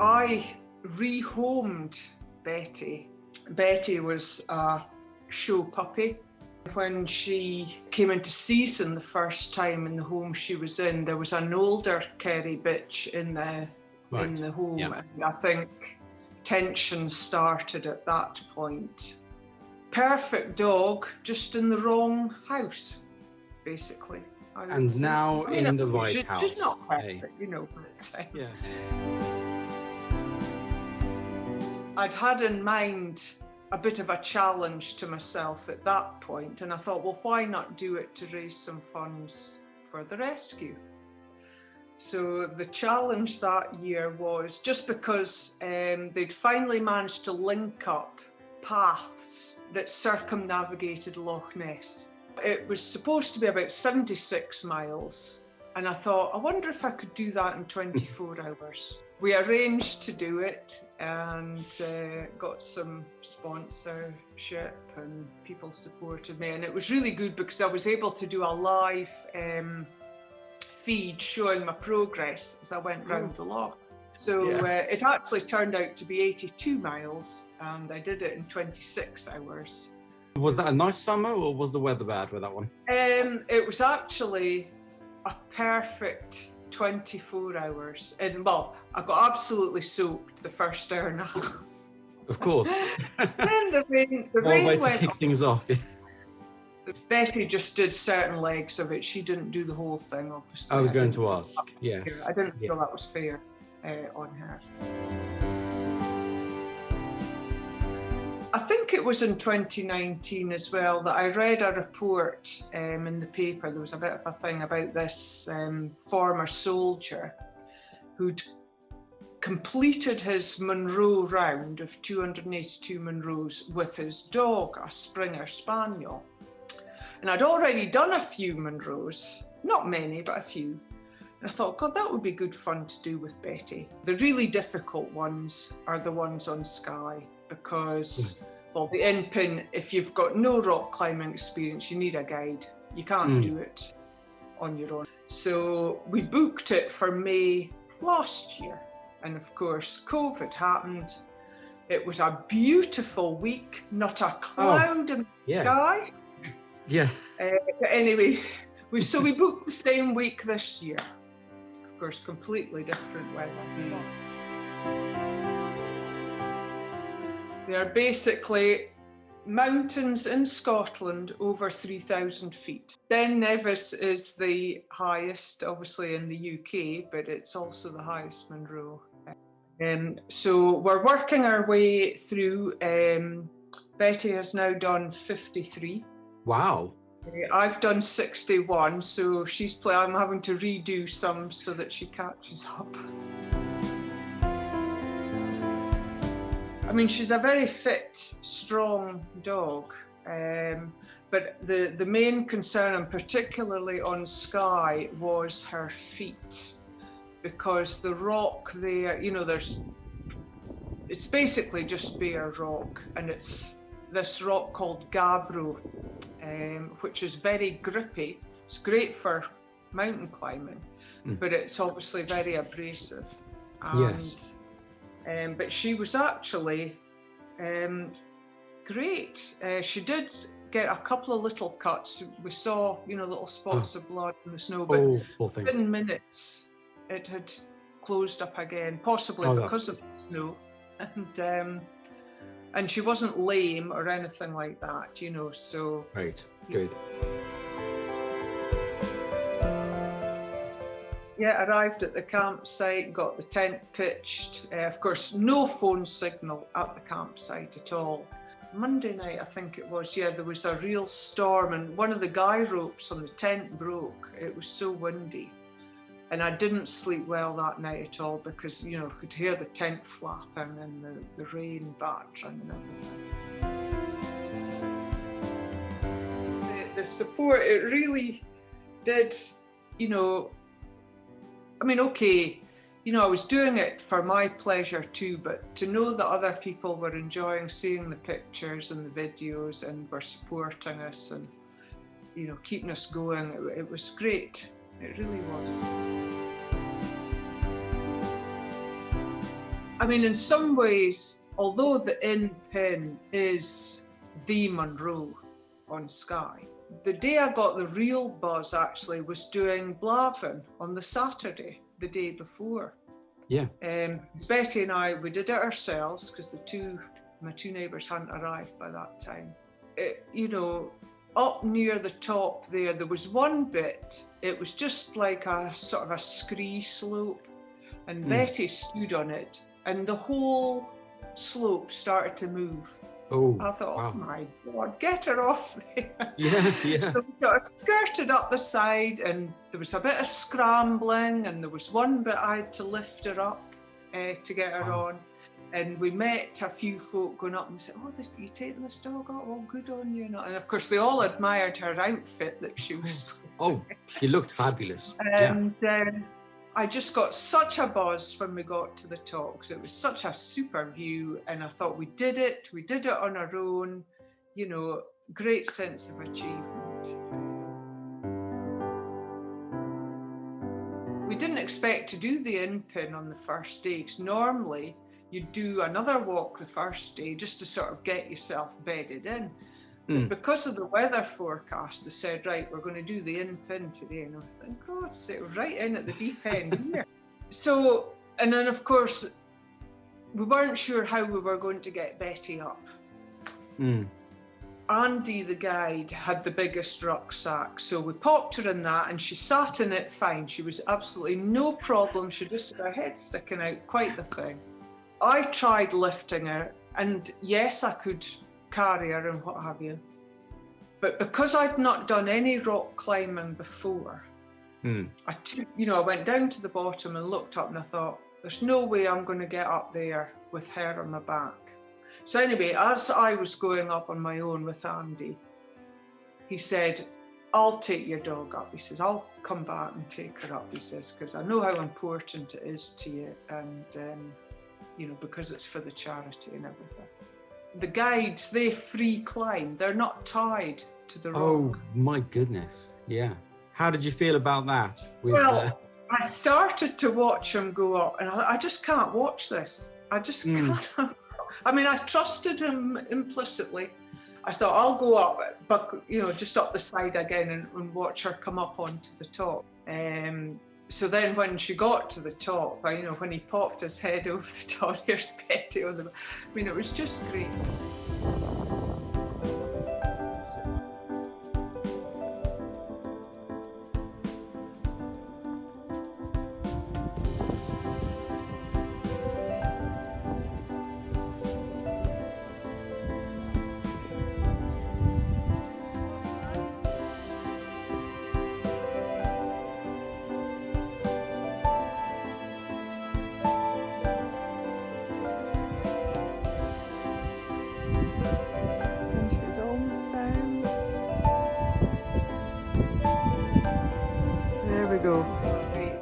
I rehomed Betty. Betty was a show puppy. When she came into season the first time in the home she was in, there was an older Kerry bitch in the home. Yeah. And I think tension started at that point. Perfect dog, just in the wrong house, basically. And now in the right house. She's not perfect, you know. But, yeah. I'd had in mind a bit of a challenge to myself at that point, and I thought, well, why not do it to raise some funds for the rescue? So the challenge that year was, just because they'd finally managed to link up paths that circumnavigated Loch Ness. It was supposed to be about 76 miles, and I thought, I wonder if I could do that in 24 hours. We arranged to do it and got some sponsorship and people supported me, and it was really good because I was able to do a live feed showing my progress as I went round the loch. So it actually turned out to be 82 miles and I did it in 26 hours. Was that a nice summer or was the weather bad with that one? It was actually a perfect 24 hours. And well, I got absolutely soaked the first hour and a half. Of course. Then the rain went to kick things off. Yeah. Betty just did certain legs of it. She didn't do the whole thing, obviously. I was going to ask, yes. I didn't feel that was fair on her. I think it was in 2019 as well that I read a report in the paper. There was a bit of a thing about this former soldier who'd completed his Munro round of 282 Munros with his dog, a Springer Spaniel. And I'd already done a few Munros, not many, but a few. And I thought, God, that would be good fun to do with Betty. The really difficult ones are the ones on Skye because, well, the In Pinn, if you've got no rock climbing experience, you need a guide. You can't do it on your own. So we booked it for May last year. And of course, COVID happened. It was a beautiful week, not a cloud in the sky. Yeah. But anyway, we booked the same week this year. Of course, completely different weather. They are basically mountains in Scotland over 3,000 feet. Ben Nevis is the highest, obviously, in the UK, but it's also the highest Munro. So we're working our way through. Betty has now done 53. Wow. I've done 61, so I'm having to redo some so that she catches up. I mean, she's a very fit, strong dog, but the main concern, and particularly on Skye, was her feet, because the rock there, it's basically just bare rock, and it's this rock called Gabbro, which is very grippy. It's great for mountain climbing, but it's obviously very abrasive. And, yes. But she was actually great. She did get a couple of little cuts. We saw, little spots of blood in the snow, but within minutes it had closed up again, possibly because of the snow. And she wasn't lame or anything like that, so. Right, good. Yeah, arrived at the campsite, got the tent pitched. Of course, no phone signal at the campsite at all. Monday night, I think it was, there was a real storm and one of the guy ropes on the tent broke. It was so windy. And I didn't sleep well that night at all because, I could hear the tent flapping and the rain battering and everything. The support, it really did, I was doing it for my pleasure too, but to know that other people were enjoying seeing the pictures and the videos and were supporting us and, keeping us going, it was great. It really was. I mean, in some ways, although the In Pinn is the Munro on Skye, the day I got the real buzz actually was doing Bla Bheinn on the Saturday, the day before. Yeah. Betty and I, we did it ourselves because my two neighbours hadn't arrived by that time. You know, up near the top there was one bit, it was just like a sort of a scree slope, and Betty stood on it and the whole slope started to move. Oh, I thought, wow. oh my God, get her off there. Yeah. So we sort of skirted up the side, and there was a bit of scrambling, and there was one bit I had to lift her up to get her on. And we met a few folk going up and said, oh, you taking this dog out? Oh, good on you. And of course, they all admired her outfit that she was Oh, she looked fabulous. And I just got such a buzz when we got to the top, because it was such a super view. And I thought, we did it on our own, you know, great sense of achievement. We didn't expect to do the In Pinn on the first day, because normally you do another walk the first day just to sort of get yourself bedded in. But because of the weather forecast, they said, right, we're going to do the In Pinn today. And I was thinking, God, so right in at the deep end here. So, and then of course, we weren't sure how we were going to get Betty up. Andy, the guide, had the biggest rucksack. So we popped her in that and she sat in it fine. She was absolutely no problem. She just had her head sticking out, quite the thing. I tried lifting her, and yes, I could carry her and what have you. But because I'd not done any rock climbing before, I went down to the bottom and looked up and I thought, there's no way I'm going to get up there with her on my back. So anyway, as I was going up on my own with Andy, he said, I'll take your dog up. He says, I'll come back and take her up, he says, because I know how important it is to you, and you know, because it's for the charity and everything. The guides, they free climb. They're not tied to the rock. Oh, my goodness. Yeah. How did you feel about that? Well, I started to watch him go up, and I just can't watch this. I just can't. I mean, I trusted him implicitly. I thought, I'll go up, but, you know, just up the side again and watch her come up onto the top. So then when she got to the top, you know, when he popped his head over the top, here's Betty on the, I mean, it was just great.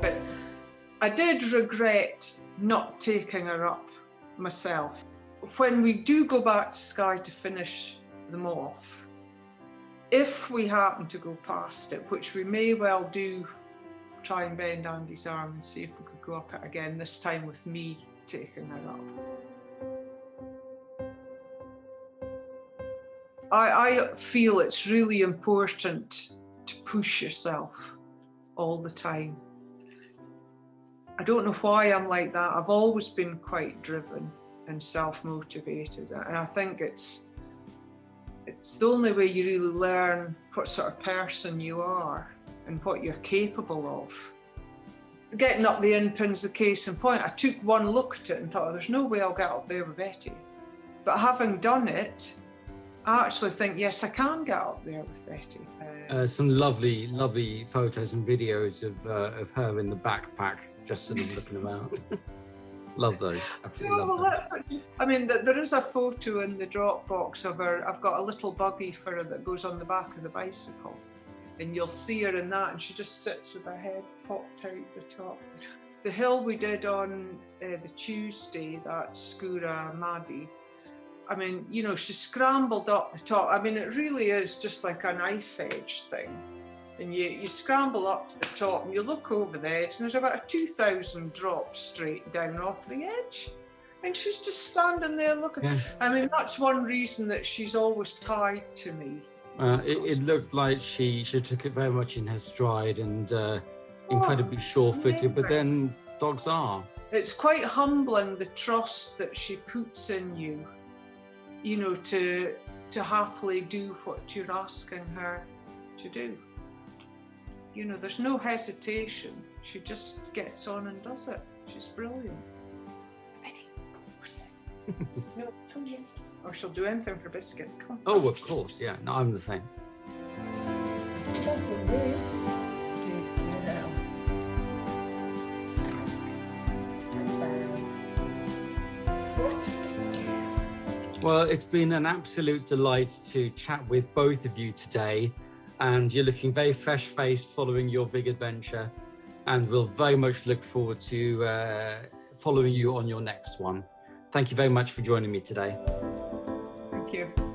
But I did regret not taking her up myself. When we do go back to Skye to finish them off, if we happen to go past it, which we may well do, try and bend Andy's arm and see if we could go up it again, this time with me taking her up. I feel it's really important to push yourself all the time. I don't know why I'm like that. I've always been quite driven and self-motivated, and I think it's the only way you really learn what sort of person you are and what you're capable of. Getting up the In Pinn's the case in point. I took one look at it and thought, there's no way I'll get up there with Betty. But having done it, I actually think, yes, I can get up there with Betty. Some lovely, lovely photos and videos of her in the backpack, just sort of looking around. Love those. Absolutely love those. I mean, there is a photo in the Dropbox of her. I've got a little buggy for her that goes on the back of the bicycle. And you'll see her in that, and she just sits with her head popped out the top. The hill we did on the Tuesday, that Skura Maddie, I mean, you know, she scrambled up the top. I mean, it really is just like a knife edge thing. And you scramble up to the top and you look over the edge and there's about a 2,000 drops straight down off the edge. And she's just standing there looking. Yeah. I mean, that's one reason that she's always tied to me. It looked like she took it very much in her stride and incredibly sure-footed, but then dogs are. It's quite humbling, the trust that she puts in you, you know, to happily do what you're asking her to do. You know, there's no hesitation. She just gets on and does it. She's brilliant. Betty, what's this? No, come here. Or she'll do anything for biscuit. Come. Oh, of course, yeah. No, I'm the same. Well, it's been an absolute delight to chat with both of you today, and you're looking very fresh-faced following your big adventure, and we'll very much look forward to following you on your next one. Thank you very much for joining me today. Thank you.